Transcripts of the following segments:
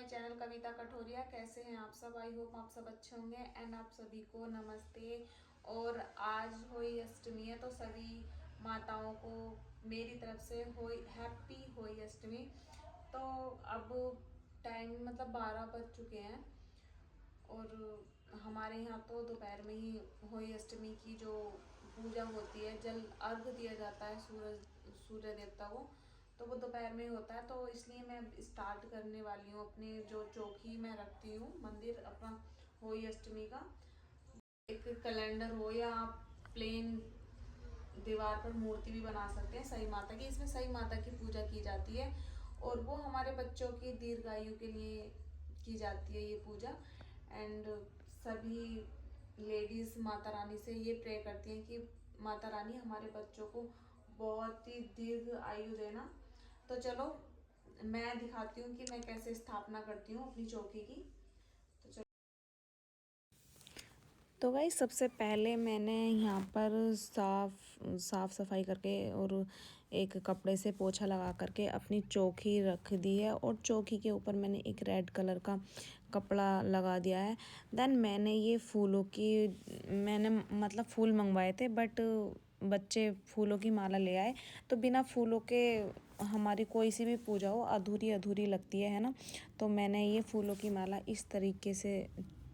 My channel कविता कठोरिया। कैसे हैं आप सब? आई होप आप सब अच्छे होंगे। एंड आप सभी को नमस्ते। और आज होली अष्टमी है तो सभी माताओं को मेरी तरफ से होली हैप्पी होली अष्टमी। तो अब टाइम मतलब 12 बज चुके हैं और हमारे यहाँ तो दोपहर में ही होली अष्टमी की जो पूजा होती है, जल अर्घ दिया जाता है सूर्य देवता को, तो वो दोपहर में ही होता है। तो इसलिए मैं स्टार्ट करने वाली हूँ अपने जो चौकी में रखती हूँ मंदिर अपना होली अष्टमी का। एक कैलेंडर हो या आप प्लेन दीवार पर मूर्ति भी बना सकते हैं सही माता की। इसमें सही माता की पूजा की जाती है और वो हमारे बच्चों की दीर्घायु के लिए की जाती है ये पूजा। एंड सभी लेडीज माता रानी से ये प्रे करती हैं कि माता रानी हमारे बच्चों को बहुत ही दीर्घ आयु देना। तो चलो मैं दिखाती हूँ कि मैं कैसे स्थापना करती हूँ अपनी चौकी की। तो चलो। तो भाई सबसे पहले मैंने यहाँ पर साफ़ सफाई करके और एक कपड़े से पोछा लगा करके अपनी चौकी रख दी है और चौकी के ऊपर मैंने एक रेड कलर का कपड़ा लगा दिया है। देन मैंने ये फूलों की मैंने मतलब फूल मंगवाए थे, बट बच्चे फूलों की माला ले आए, तो बिना फूलों के हमारी कोई सी भी पूजा हो अधूरी अधूरी लगती है ना। तो मैंने ये फूलों की माला इस तरीके से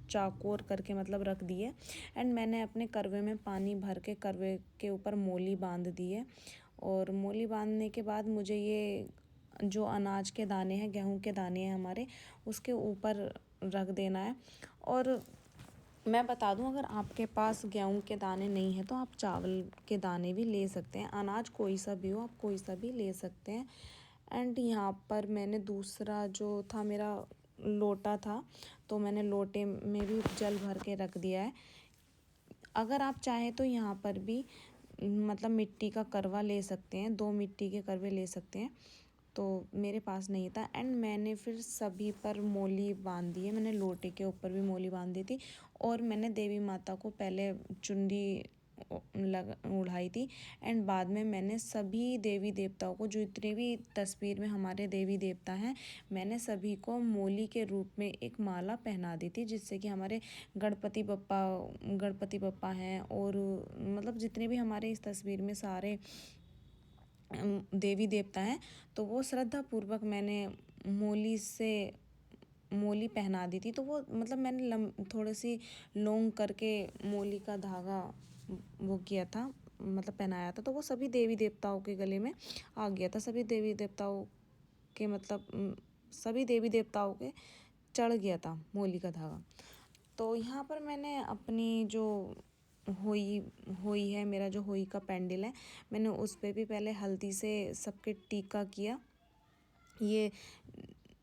चाकोर करके मतलब रख दी है। एंड मैंने अपने करवे में पानी भर के करवे के ऊपर मोली बांध दी है। और मोली बांधने के बाद मुझे ये जो अनाज के दाने हैं, गेहूं के दाने हैं हमारे, उसके ऊपर रख देना है। और मैं बता दूं, अगर आपके पास गेहूं के दाने नहीं है तो आप चावल के दाने भी ले सकते हैं। अनाज कोई सा भी हो, आप कोई सा भी ले सकते हैं। एंड यहाँ पर मैंने दूसरा जो था मेरा लोटा था, तो मैंने लोटे में भी जल भर के रख दिया है। अगर आप चाहें तो यहाँ पर भी मतलब मिट्टी का करवा ले सकते हैं, 2 मिट्टी के करवे ले सकते हैं। तो मेरे पास नहीं था एंड मैंने फिर सभी पर मोली बांध दी है। मैंने लोटे के ऊपर भी मोली बांध दी थी और मैंने देवी माता को पहले चुनरी उड़ाई थी। एंड बाद में मैंने सभी देवी देवताओं को, जो इतने भी तस्वीर में हमारे देवी देवता हैं, मैंने सभी को मोली के रूप में एक माला पहना दी थी, जिससे कि हमारे गणपति बप्पा हैं और मतलब जितने भी हमारे इस तस्वीर में सारे देवी देवता हैं, तो वो श्रद्धा पूर्वक मैंने मोली पहना दी थी। तो वो मतलब मैंने थोड़ी सी लॉन्ग करके मोली का धागा वो किया था, मतलब पहनाया था, तो वो सभी देवी देवताओं के गले में आ गया था। सभी देवी देवताओं के मतलब सभी देवी देवताओं के चढ़ गया था मोली का धागा। तो यहाँ पर मैंने अपनी जो होई होई है, मेरा जो होई का पेंडल है, मैंने उस पर भी पहले हल्दी से सबके टीका किया। ये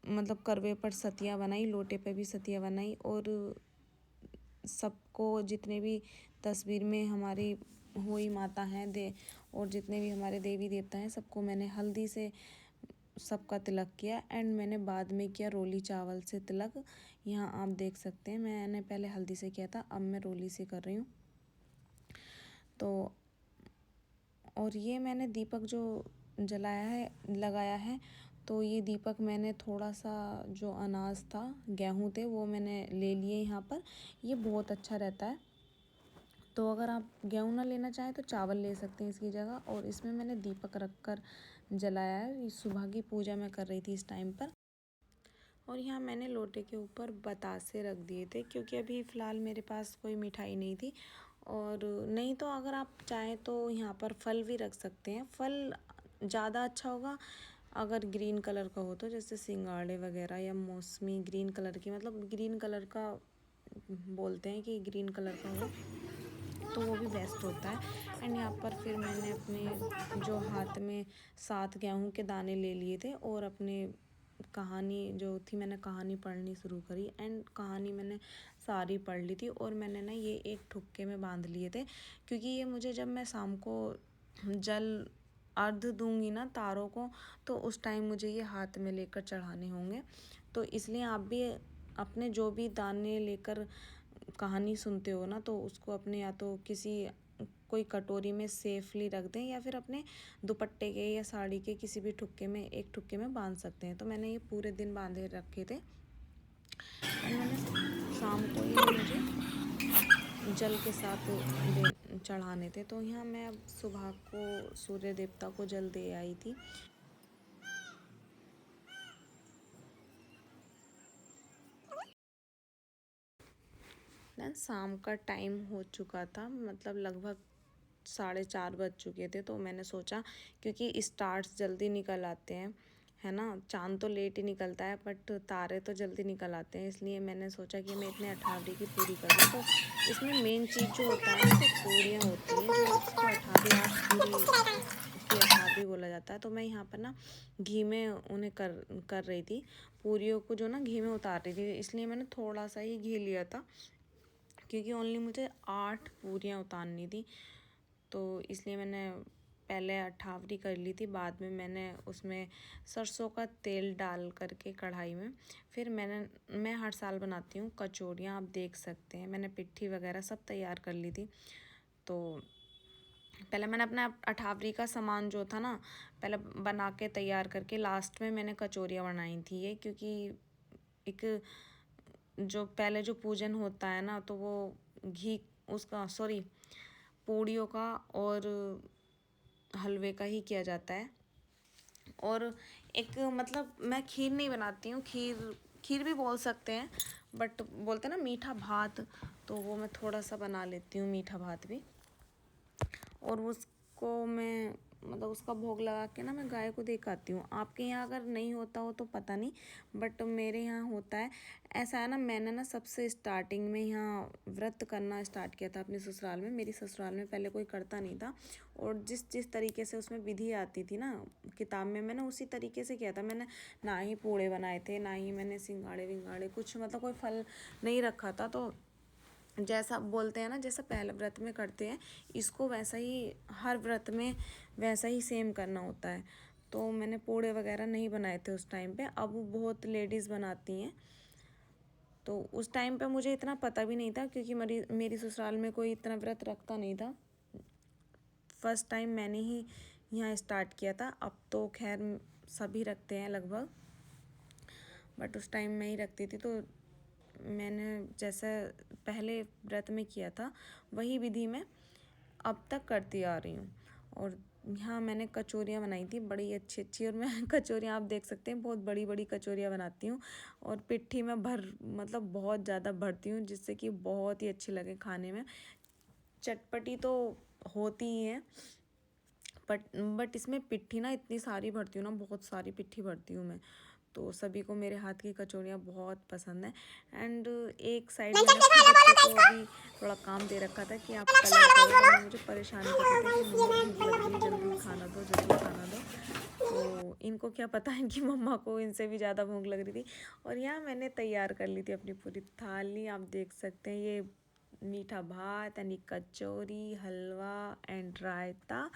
मतलब करवे पर सतिया बनाई, लोटे पे भी सतिया बनाई और सबको, जितने भी तस्वीर में हमारी होई माता हैं और जितने भी हमारे देवी देवता हैं, सबको मैंने हल्दी से सबका तिलक किया। एंड मैंने बाद में किया रोली चावल से तिलक। यहाँ आप देख सकते हैं, मैंने पहले हल्दी से किया था, अब मैं रोली से कर रही हूँ। तो और ये मैंने दीपक जो लगाया है, तो ये दीपक मैंने थोड़ा सा जो अनाज था, गेहूँ थे, वो मैंने ले लिए यहाँ पर। ये बहुत अच्छा रहता है। तो अगर आप गेहूँ ना लेना चाहें तो चावल ले सकते हैं इसकी जगह। और इसमें मैंने दीपक रख कर जलाया है। ये सुबह की पूजा मैं कर रही थी इस टाइम पर। और यहाँ मैंने लोटे के ऊपर बतासे रख दिए थे, क्योंकि अभी फ़िलहाल मेरे पास कोई मिठाई नहीं थी। और नहीं तो अगर आप चाहें तो यहाँ पर फल भी रख सकते हैं। फल ज़्यादा अच्छा होगा अगर ग्रीन कलर का हो, तो जैसे सिंगाड़े वगैरह या मौसमी ग्रीन कलर की, मतलब ग्रीन कलर का बोलते हैं कि ग्रीन कलर का हो, तो वो भी बेस्ट होता है। एंड यहाँ पर फिर मैंने अपने जो हाथ में 7 गेहूं के दाने ले लिए थे और अपने कहानी जो थी, मैंने कहानी पढ़नी शुरू करी। एंड कहानी मैंने सारी पढ़ ली थी और मैंने ना ये एक ठुक्के में बांध लिए थे, क्योंकि ये मुझे जब मैं शाम को जल अर्घ दूंगी ना तारों को, तो उस टाइम मुझे ये हाथ में लेकर चढ़ाने होंगे। तो इसलिए आप भी अपने जो भी दाने लेकर कहानी सुनते हो ना, तो उसको अपने या तो किसी कोई कटोरी में सेफली रख दें, या फिर अपने दुपट्टे के या साड़ी के किसी भी ठुक्के में, एक ठुक्के में बांध सकते हैं। तो मैंने ये पूरे दिन बांधे रखे थे। एंड मैंने शाम को ही मुझे जल के साथ चढ़ाने थे, तो यहाँ मैं अब सुबह को सूर्य देवता को जल दे आई थी। देन शाम का टाइम हो चुका था, मतलब लगभग 4:30 बज चुके थे। तो मैंने सोचा क्योंकि स्टार्स जल्दी निकल आते हैं, है ना, चांद तो लेट ही निकलता है बट तारे तो जल्दी निकल आते हैं, इसलिए मैंने सोचा कि मैं इतने अठावरी की पूरी कर दूँ। तो इसमें मेन चीज़ जो होता है ना, तो पूरियाँ होती हैं, जो उसको अठावरी आठ पूरी उसकी अठावरी बोला जाता है। तो मैं यहाँ पर ना घी में उन्हें कर रही थी, पूरियों को जो ना घी में उतार रही थी, इसलिए मैंने थोड़ा सा ही घी लिया था क्योंकि ओनली मुझे 8 पूरियाँ उतारनी थी। तो इसलिए मैंने पहले अठावरी कर ली थी, बाद में मैंने उसमें सरसों का तेल डाल करके कढ़ाई में, फिर मैं हर साल बनाती हूँ कचौड़ियाँ, आप देख सकते हैं मैंने पिट्ठी वगैरह सब तैयार कर ली थी। तो पहले मैंने अपना अठावरी का सामान जो था ना पहले बना के तैयार करके लास्ट में मैंने कचौरियाँ बनाई थी ये, क्योंकि एक जो पहले जो पूजन होता है ना, तो वो घी उसका सॉरी पूड़ियों का और हलवे का ही किया जाता है। और एक मतलब मैं खीर नहीं बनाती हूँ, खीर भी बोल सकते हैं, बट बोलते हैं ना मीठा भात, तो वो मैं थोड़ा सा बना लेती हूँ मीठा भात भी। और उसको मैं मतलब उसका भोग लगा के ना मैं गाय को दे के आती हूँ। आपके यहाँ अगर नहीं होता हो तो पता नहीं, बट मेरे यहाँ होता है। ऐसा है ना, मैंने ना सबसे स्टार्टिंग में यहाँ व्रत करना स्टार्ट किया था अपने ससुराल में। मेरी ससुराल में पहले कोई करता नहीं था, और जिस तरीके से उसमें विधि आती थी ना किताब में, मैंने उसी तरीके से किया था। मैंने ना ही पूड़े बनाए थे, ना ही मैंने सिंगाड़े विंगाड़े कुछ, मतलब कोई फल नहीं रखा था। तो जैसा बोलते हैं ना, जैसा पहले व्रत में करते हैं, इसको वैसा ही हर व्रत में वैसा ही सेम करना होता है। तो मैंने पूड़े वगैरह नहीं बनाए थे उस टाइम पे, अब बहुत लेडीज़ बनाती हैं। तो उस टाइम पे मुझे इतना पता भी नहीं था, क्योंकि मेरी ससुराल में कोई इतना व्रत रखता नहीं था। फर्स्ट टाइम मैंने ही यहाँ स्टार्ट किया था। अब तो खैर सभी रखते हैं लगभग, बट उस टाइम मैं ही रखती थी। तो मैंने जैसा पहले व्रत में किया था वही विधि में अब तक करती आ रही हूँ। और यहाँ मैंने कचौरियाँ बनाई थी बड़ी अच्छी अच्छी, और मैं कचौरियाँ आप देख सकते हैं बहुत बड़ी बड़ी कचौरियाँ बनाती हूँ, और पिट्ठी में मतलब बहुत ज़्यादा भरती हूँ, जिससे कि बहुत ही अच्छी लगे खाने में। चटपटी तो होती ही है, बट इसमें पिट्ठी ना इतनी सारी भरती हूँ ना, बहुत सारी पिट्ठी भरती हूँ मैं। तो सभी को मेरे हाथ की कचौड़ियाँ बहुत पसंद है। एंड एक साइड मैंने अपने बच्चों को अभी थोड़ा काम दे रखा था कि आप कलर करो, वरना मुझे परेशान कर रहे थे कि मम्मा भूख लग रही है, जल्दी खाना दो, जल्दी खाना दो। तो इनको क्या पता है कि मम्मा को इनसे भी ज़्यादा भूख लग रही थी। और यहाँ मैंने तैयार कर ली थी अपनी पूरी थाली, आप देख सकते हैं। ये मीठा भात यानी कचौरी, हलवा एंड रायता।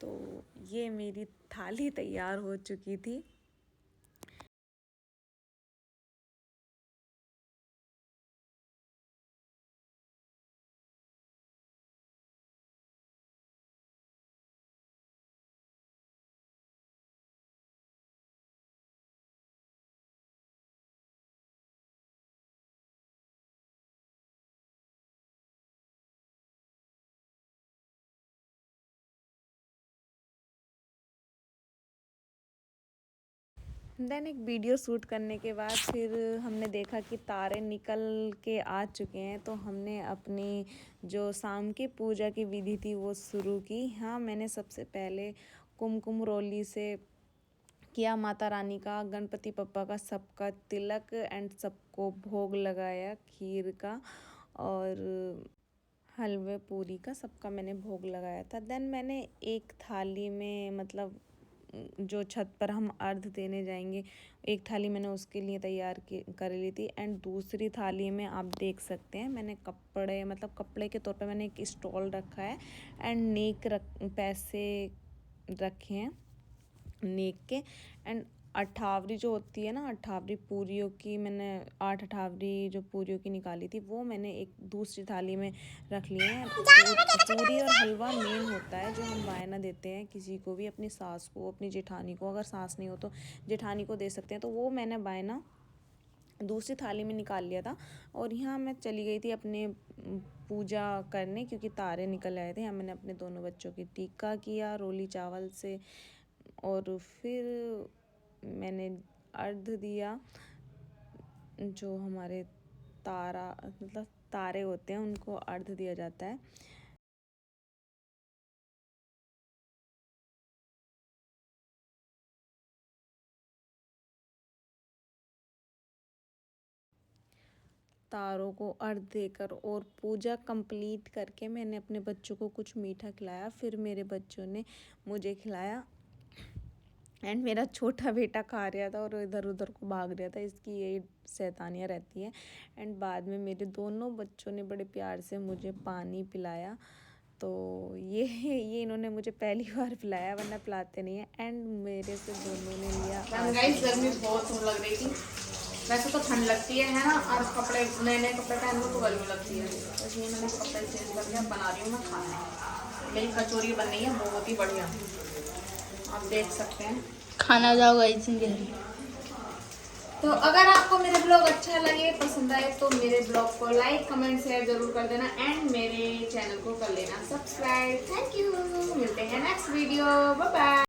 तो ये मेरी थाली तैयार हो चुकी थी। देन एक वीडियो शूट करने के बाद फिर हमने देखा कि तारे निकल के आ चुके हैं, तो हमने अपनी जो शाम की पूजा की विधि थी वो शुरू की। हाँ, मैंने सबसे पहले कुमकुम रोली से किया माता रानी का, गणपति पप्पा का, सबका तिलक एंड सबको भोग लगाया खीर का और हलवे पूरी का, सबका मैंने भोग लगाया था। देन मैंने एक थाली में मतलब जो छत पर हम अर्घ देने जाएंगे, एक थाली मैंने उसके लिए तैयार कर ली थी। एंड दूसरी थाली में आप देख सकते हैं मैंने कपड़े के तौर पे मैंने एक स्टॉल रखा है एंड पैसे रखे हैं नेक के। एंड अठावरी जो होती है ना, अठावरी पूरियों की, मैंने 8 अठावरी जो पूरियों की निकाली थी वो मैंने एक दूसरी थाली में रख लिए हैं। पूरी और हलवा मेन होता है जो हम वायना देते हैं किसी को भी, अपनी सास को, अपनी जेठानी को, अगर सास नहीं हो तो जेठानी को दे सकते हैं। तो वो मैंने वायना दूसरी थाली में निकाल लिया था। और यहाँ मैं चली गई थी अपने पूजा करने, क्योंकि तारे निकल आए थे। यहाँ मैंने अपने दोनों बच्चों की टीका किया रोली चावल से, और फिर मैंने अर्घ दिया। जो हमारे तारा मतलब तारे होते हैं उनको अर्घ दिया जाता है। तारों को अर्घ देकर और पूजा कंप्लीट करके मैंने अपने बच्चों को कुछ मीठा खिलाया। फिर मेरे बच्चों ने मुझे खिलाया, एंड मेरा छोटा बेटा खा रहा था और इधर उधर को भाग रहा था। इसकी यही शैतानियाँ रहती हैं। एंड बाद में मेरे दोनों बच्चों ने बड़े प्यार से मुझे पानी पिलाया। तो ये इन्होंने मुझे पहली बार पिलाया, वरना पिलाते नहीं है। एंड मेरे से दोनों ने लिया। गाइस गर्मी बहुत लग रही थी, वैसे तो ठंड लगती है ना, और कपड़े नए नए कपड़े पहन लो तो गर्मी लगती है। बस ये मैंने कपड़े चेंज कर लिया, बना रही हूँ मैं खाना। मेरी कचौरी बन रही है बहुत ही बढ़िया, आप देख सकते हैं। खाना जाओ गाइस घर। तो अगर आपको मेरे ब्लॉग अच्छा लगे, पसंद आए, तो मेरे ब्लॉग को लाइक कमेंट शेयर जरूर कर देना, एंड मेरे चैनल को कर लेना सब्सक्राइब। थैंक यू, मिलते हैं नेक्स्ट वीडियो, बाय बाय।